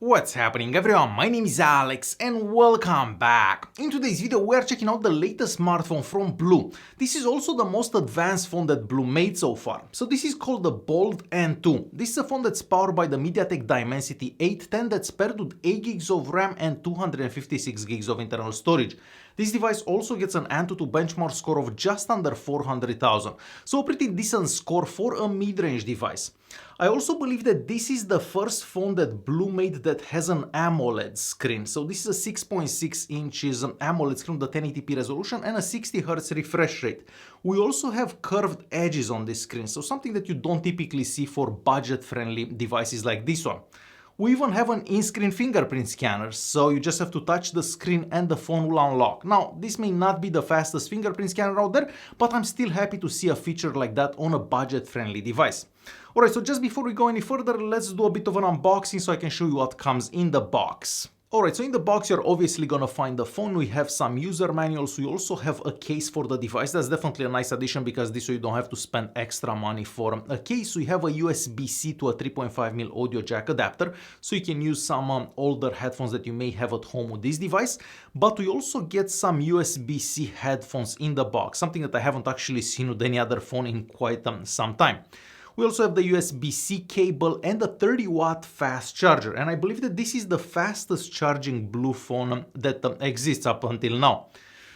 What's happening everyone, my name is Alex and welcome back. In today's video we are checking out the latest smartphone from BLU. This is also the most advanced phone that BLU made so far. So this is called the Bold N2. This is a phone that's powered by the MediaTek Dimensity 810 that's paired with 8 gigs of RAM and 256 gigs of internal storage. This device also gets an Antutu benchmark score of just under 400,000, so a pretty decent score for a mid-range device. I also believe that this is the first phone that BLU made that has an AMOLED screen. So this is a 6.6 inches AMOLED screen with a 1080p resolution and a 60Hz refresh rate. We also have curved edges on this screen, so something that you don't typically see for budget-friendly devices like this one. We even have an in-screen fingerprint scanner, so you just have to touch the screen and the phone will unlock. Now, this may not be the fastest fingerprint scanner out there, but I'm still happy to see a feature like that on a budget-friendly device. Alright, so just before we go any further, let's do a bit of an unboxing so I can show you what comes in the box. Alright, so in the box you're obviously gonna find the phone, we have some user manuals, we also have a case for the device. That's definitely a nice addition because this way you don't have to spend extra money for a case. We have a USB-C to a 3.5mm audio jack adapter, so you can use some older headphones that you may have at home with this device. But we also get some USB-C headphones in the box, something that I haven't actually seen with any other phone in quite some time. We also have the USB-C cable and a 30-watt fast charger, and I believe that this is the fastest charging BLU phone that exists up until now.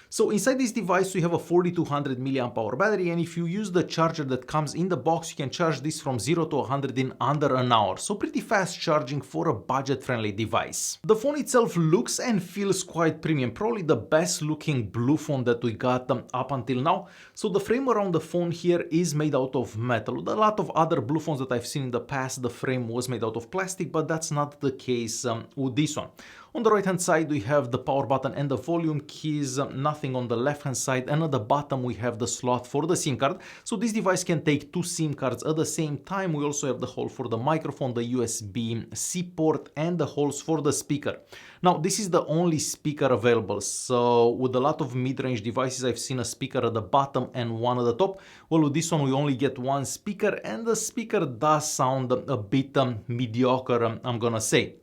So inside this device we have a 4200 mAh battery, and if you use the charger that comes in the box you can charge this from 0 to 100 in under an hour, so pretty fast charging for a budget-friendly device. The phone itself looks and feels quite premium, probably the best looking BLU phone that we got up until now. So the frame around the phone here is made out of metal. With a lot of other BLU phones that I've seen in the past, the frame was made out of plastic, but that's not the case with this one. On the right hand side we have the power button and the volume keys, nothing on the left hand side, and at the bottom we have the slot for the SIM card. So this device can take two SIM cards at the same time. We also have the hole for the microphone, the USB-C port, and the holes for the speaker. Now this is the only speaker available, so with a lot of mid-range devices I've seen a speaker at the bottom and one at the top. Well, with this one we only get one speaker, and the speaker does sound a bit mediocre, I'm gonna say.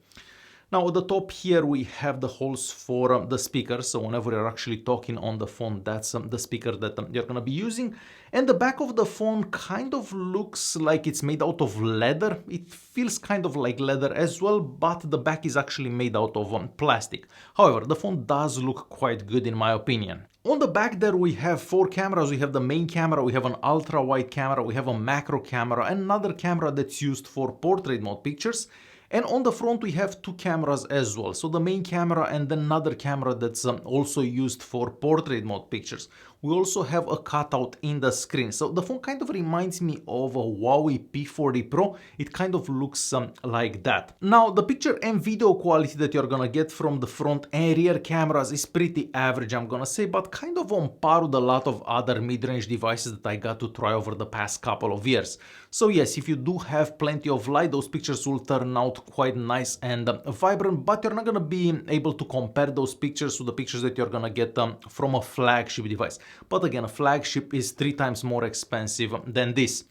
Now at the top here we have the holes for the speaker, so whenever you're actually talking on the phone, that's the speaker that you're gonna be using. And the back of the phone kind of looks like it's made out of leather. It feels kind of like leather as well, but the back is actually made out of plastic. However, the phone does look quite good in my opinion. On the back there we have four cameras. We have the main camera, we have an ultra-wide camera, we have a macro camera, and another camera that's used for portrait mode pictures. And on the front we have two cameras as well, so the main camera and then another camera that's also used for portrait mode pictures. We also have a cutout in the screen, so the phone kind of reminds me of a Huawei P40 Pro. It kind of looks like that. Now the picture and video quality that you're gonna get from the front and rear cameras is pretty average, I'm gonna say, but kind of on par with a lot of other mid-range devices that I got to try over the past couple of years. So yes, if you do have plenty of light, those pictures will turn out quite nice and vibrant, but you're not gonna be able to compare those pictures to the pictures that you're gonna get from a flagship device. But again, a flagship is 3 times more expensive than this.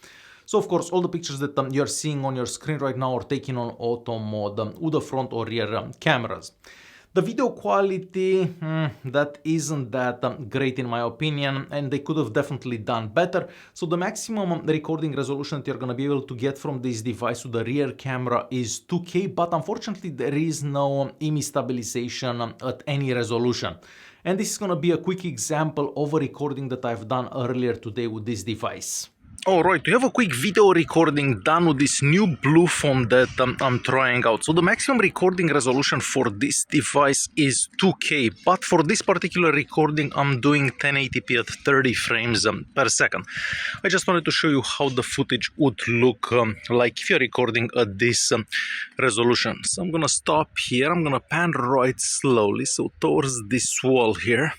So of course all the pictures that you're seeing on your screen right now are taken on auto mode with the front or rear cameras. The video quality, that isn't that great in my opinion, and they could have definitely done better. So the maximum recording resolution that you're going to be able to get from this device with the rear camera is 2K, but unfortunately there is no image stabilization at any resolution. And this is going to be a quick example of a recording that I've done earlier today with this device. Alright, we have a quick video recording done with this new BLU phone that I'm trying out. So the maximum recording resolution for this device is 2K, but for this particular recording I'm doing 1080p at 30 frames per second. I just wanted to show you how the footage would look like if you're recording at this resolution. So I'm gonna stop here, I'm gonna pan right slowly, so towards this wall here.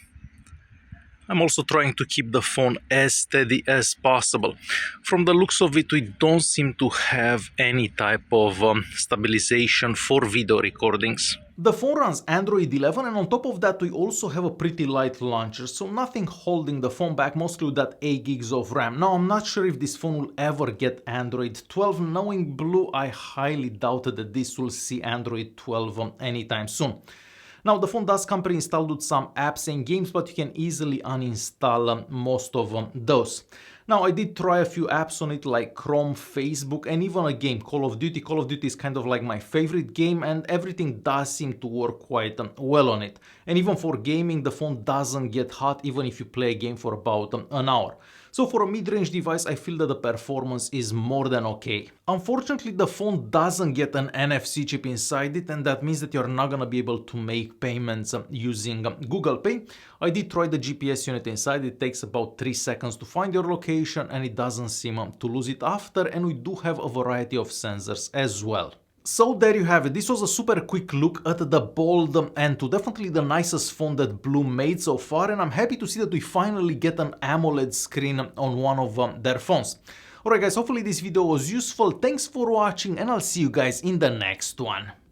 I'm also trying to keep the phone as steady as possible. From the looks of it, we don't seem to have any type of stabilization for video recordings. The phone runs Android 11, and on top of that we also have a pretty light launcher, so nothing holding the phone back, mostly with that 8 gigs of RAM. Now I'm not sure if this phone will ever get Android 12. Knowing Blue, I highly doubt that this will see Android 12 anytime soon. Now the phone does come pre-installed with some apps and games, but you can easily uninstall most of those. Now I did try a few apps on it like Chrome, Facebook, and even a game, Call of Duty. Call of Duty is kind of like my favorite game, and everything does seem to work quite well on it. And even for gaming, the phone doesn't get hot even if you play a game for about an hour. So for a mid-range device, I feel that the performance is more than okay. Unfortunately, the phone doesn't get an NFC chip inside it, and that means that you're not gonna be able to make payments using Google Pay. I did try the GPS unit inside. It takes about 3 seconds to find your location, and it doesn't seem to lose it after, and we do have a variety of sensors as well. So there you have it. This was a super quick look at the Bold N2, definitely the nicest phone that Blue made so far, and I'm happy to see that we finally get an AMOLED screen on one of their phones. Alright guys, hopefully this video was useful. Thanks for watching, and I'll see you guys in the next one.